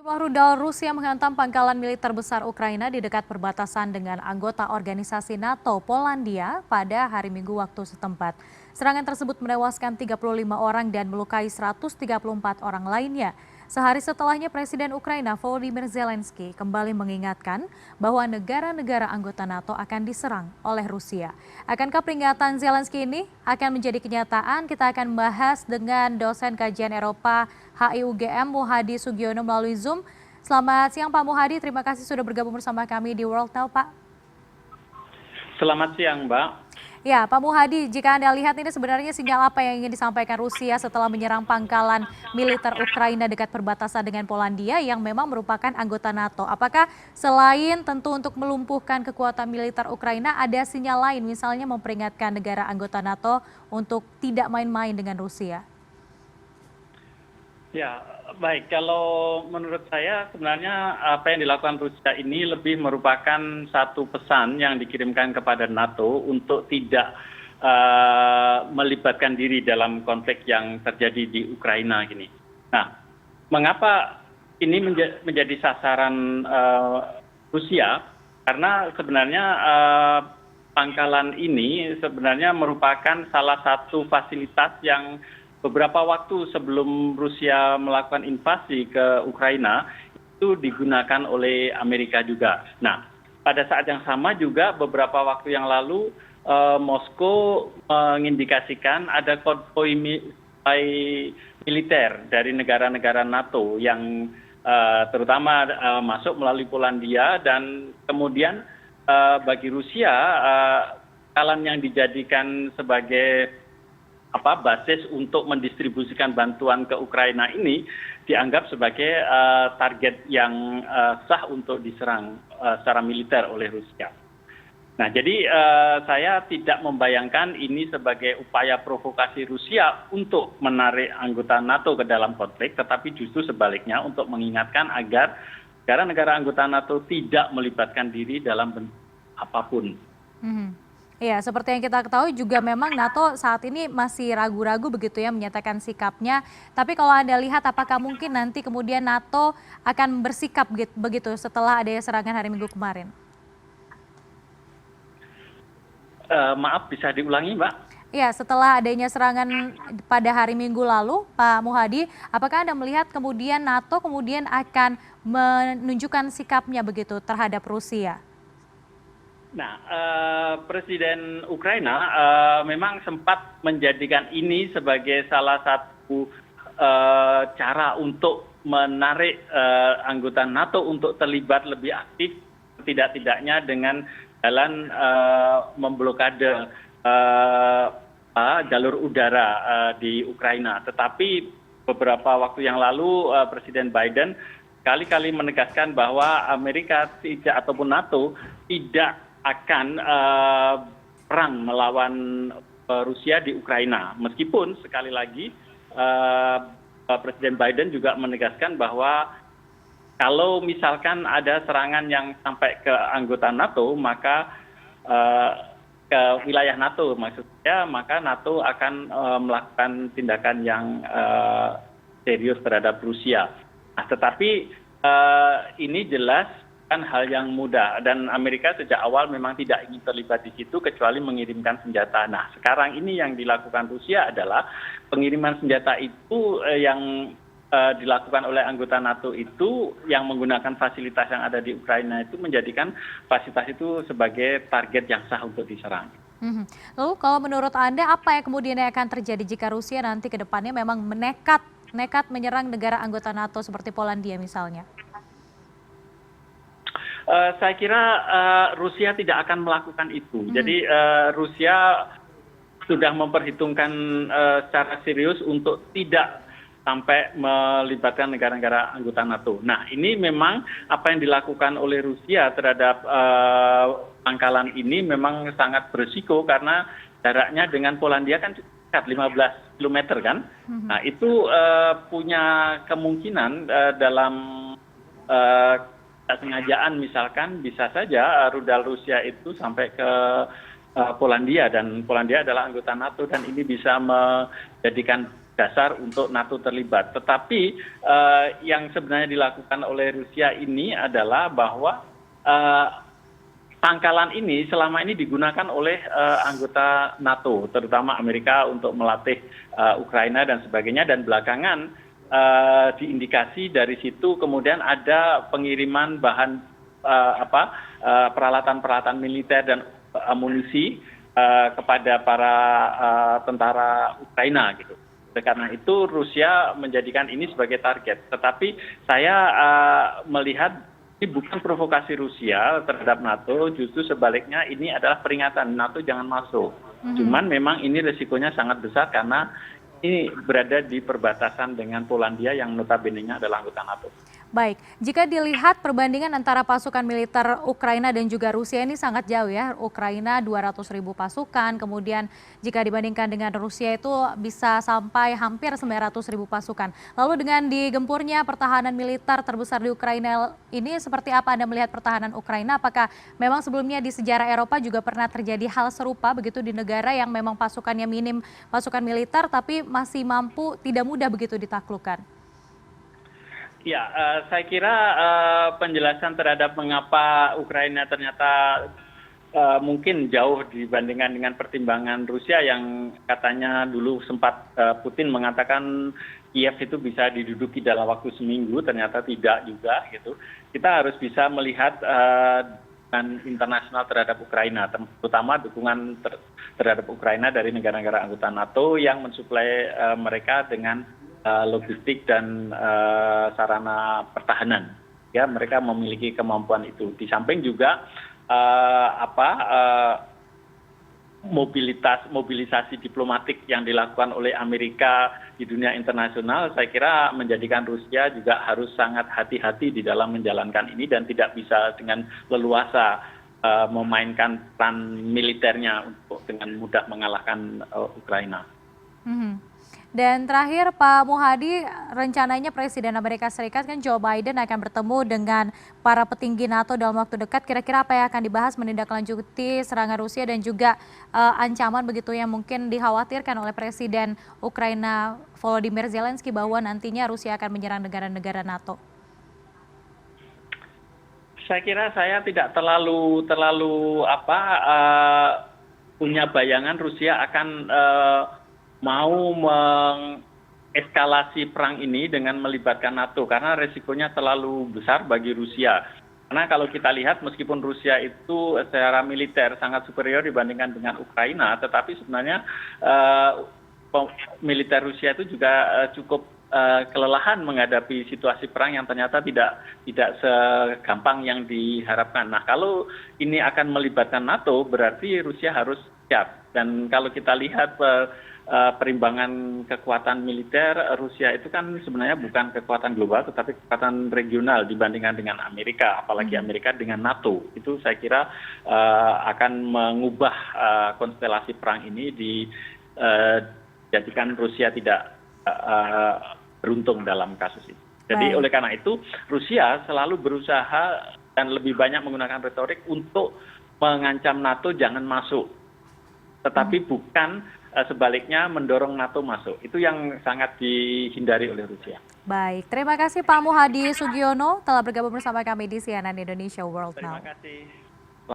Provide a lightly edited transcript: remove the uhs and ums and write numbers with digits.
Sejumlah rudal Rusia menghantam pangkalan militer besar Ukraina di dekat perbatasan dengan anggota organisasi NATO Polandia pada hari Minggu waktu setempat. Serangan tersebut menewaskan 35 orang dan melukai 134 orang lainnya. Sehari setelahnya Presiden Ukraina Volodymyr Zelensky kembali mengingatkan bahwa negara-negara anggota NATO akan diserang oleh Rusia. Akankah peringatan Zelensky ini akan menjadi kenyataan? Kita akan bahas dengan dosen kajian Eropa HIUGM Muhadi Sugiono melalui Zoom. Selamat siang Pak Muhadi, terima kasih sudah bergabung bersama kami di World Now Pak. Selamat siang, Mbak. Ya, Pak Muhadi, jika Anda lihat ini sebenarnya sinyal apa yang ingin disampaikan Rusia setelah menyerang pangkalan militer Ukraina dekat perbatasan dengan Polandia yang memang merupakan anggota NATO. Apakah selain tentu untuk melumpuhkan kekuatan militer Ukraina, ada sinyal lain misalnya memperingatkan negara anggota NATO untuk tidak main-main dengan Rusia? Ya, baik. Kalau menurut saya sebenarnya apa yang dilakukan Rusia ini lebih merupakan satu pesan yang dikirimkan kepada NATO untuk tidak melibatkan diri dalam konflik yang terjadi di Ukraina gini. Nah, mengapa ini menjadi sasaran Rusia? Karena sebenarnya pangkalan ini sebenarnya merupakan salah satu fasilitas yang beberapa waktu sebelum Rusia melakukan invasi ke Ukraina itu digunakan oleh Amerika juga. Nah, pada saat yang sama juga beberapa waktu yang lalu Moskow mengindikasikan ada konvoi militer dari negara-negara NATO yang terutama masuk melalui Polandia dan kemudian bagi Rusia pangkalan yang dijadikan sebagai basis untuk mendistribusikan bantuan ke Ukraina ini dianggap sebagai target yang sah untuk diserang secara militer oleh Rusia. Nah, jadi saya tidak membayangkan ini sebagai upaya provokasi Rusia untuk menarik anggota NATO ke dalam konflik, tetapi justru sebaliknya untuk mengingatkan agar negara-negara anggota NATO tidak melibatkan diri dalam bentuk apapun. Ya, seperti yang kita ketahui juga memang NATO saat ini masih ragu-ragu begitu ya menyatakan sikapnya. Tapi kalau Anda lihat apakah mungkin nanti kemudian NATO akan bersikap begitu setelah adanya serangan hari Minggu kemarin? Maaf, bisa diulangi, Mbak? Ya, setelah adanya serangan pada hari Minggu lalu, Pak Muhadi, apakah Anda melihat kemudian NATO kemudian akan menunjukkan sikapnya begitu terhadap Rusia? Nah, Presiden Ukraina memang sempat menjadikan ini sebagai salah satu cara untuk menarik anggota NATO untuk terlibat lebih aktif, tidak-tidaknya dengan jalan memblokade jalur udara di Ukraina. Tetapi beberapa waktu yang lalu Presiden Biden kali-kali menegaskan bahwa Amerika ataupun NATO tidak akan perang melawan Rusia di Ukraina. Meskipun sekali lagi Presiden Biden juga menegaskan bahwa kalau misalkan ada serangan yang sampai ke anggota NATO, maka ke wilayah NATO maksudnya, maka NATO akan melakukan tindakan yang serius terhadap Rusia. Nah, tetapi ini jelas kan hal yang mudah dan Amerika sejak awal memang tidak ingin terlibat di situ kecuali mengirimkan senjata. Nah, sekarang ini yang dilakukan Rusia adalah pengiriman senjata itu yang dilakukan oleh anggota NATO itu yang menggunakan fasilitas yang ada di Ukraina itu menjadikan fasilitas itu sebagai target yang sah untuk diserang. Lalu kalau menurut Anda apa yang kemudian akan terjadi jika Rusia nanti ke depannya memang nekat menyerang negara anggota NATO seperti Polandia misalnya? Saya kira Rusia tidak akan melakukan itu. Jadi Rusia sudah memperhitungkan secara serius untuk tidak sampai melibatkan negara-negara anggota NATO. Nah, ini memang apa yang dilakukan oleh Rusia terhadap pangkalan ini memang sangat berisiko karena jaraknya dengan Polandia kan dekat 15 km kan. Nah, itu punya kemungkinan dalam sengajaan misalkan bisa saja rudal Rusia itu sampai ke Polandia dan Polandia adalah anggota NATO dan ini bisa menjadikan dasar untuk NATO terlibat. Tetapi yang sebenarnya dilakukan oleh Rusia ini adalah bahwa pangkalan ini selama ini digunakan oleh anggota NATO, terutama Amerika untuk melatih Ukraina dan sebagainya, dan belakangan diindikasi dari situ kemudian ada pengiriman bahan peralatan-peralatan militer dan amunisi kepada para tentara Ukraina gitu. Karena itu Rusia menjadikan ini sebagai target. Tetapi saya melihat ini bukan provokasi Rusia terhadap NATO, justru sebaliknya ini adalah peringatan NATO jangan masuk. Cuman memang ini resikonya sangat besar karena ini berada di perbatasan dengan Polandia yang notabene-nya adalah anggota NATO. Baik, jika dilihat perbandingan antara pasukan militer Ukraina dan juga Rusia ini sangat jauh ya. Ukraina 200.000 pasukan, kemudian jika dibandingkan dengan Rusia itu bisa sampai hampir 900.000 pasukan. Lalu dengan digempurnya pertahanan militer terbesar di Ukraina ini, seperti apa Anda melihat pertahanan Ukraina? Apakah memang sebelumnya di sejarah Eropa juga pernah terjadi hal serupa begitu di negara yang memang pasukannya minim pasukan militer tapi masih mampu tidak mudah begitu ditaklukkan? Ya, saya kira penjelasan terhadap mengapa Ukraina ternyata mungkin jauh dibandingkan dengan pertimbangan Rusia yang katanya dulu sempat Putin mengatakan Kiev itu bisa diduduki dalam waktu seminggu, ternyata tidak juga gitu. Kita harus bisa melihat dukungan internasional terhadap Ukraina, terutama dukungan terhadap Ukraina dari negara-negara anggota NATO yang mensuplai mereka dengan logistik dan sarana pertahanan. Ya, mereka memiliki kemampuan itu. Di samping juga mobilisasi diplomatik yang dilakukan oleh Amerika di dunia internasional, saya kira menjadikan Rusia juga harus sangat hati-hati di dalam menjalankan ini dan tidak bisa dengan leluasa memainkan peran militernya untuk dengan mudah mengalahkan Ukraina. Dan terakhir Pak Muhadi, rencananya Presiden Amerika Serikat kan Joe Biden akan bertemu dengan para petinggi NATO dalam waktu dekat. Kira-kira apa yang akan dibahas menindaklanjuti serangan Rusia dan juga ancaman begitu yang mungkin dikhawatirkan oleh Presiden Ukraina Volodymyr Zelensky bahwa nantinya Rusia akan menyerang negara-negara NATO? Saya kira saya tidak terlalu punya bayangan Rusia akan mau mengeskalasi perang ini dengan melibatkan NATO karena resikonya terlalu besar bagi Rusia. Karena kalau kita lihat meskipun Rusia itu secara militer sangat superior dibandingkan dengan Ukraina, tetapi sebenarnya militer Rusia itu juga cukup kelelahan menghadapi situasi perang yang ternyata tidak segampang yang diharapkan. Nah, kalau ini akan melibatkan NATO berarti Rusia harus siap. Dan kalau kita lihat perimbangan kekuatan militer Rusia itu kan sebenarnya bukan kekuatan global tetapi kekuatan regional dibandingkan dengan Amerika, apalagi Amerika dengan NATO. Itu saya kira akan mengubah konstelasi perang ini dijadikan Rusia tidak beruntung dalam kasus ini. Jadi oleh karena itu Rusia selalu berusaha dan lebih banyak menggunakan retorik untuk mengancam NATO jangan masuk, tetapi bukan sebaliknya mendorong NATO masuk. Itu yang sangat dihindari oleh Rusia. Baik, terima kasih Pak Muhadi Sugiono telah bergabung bersama kami di CNN Indonesia World Now. Terima kasih.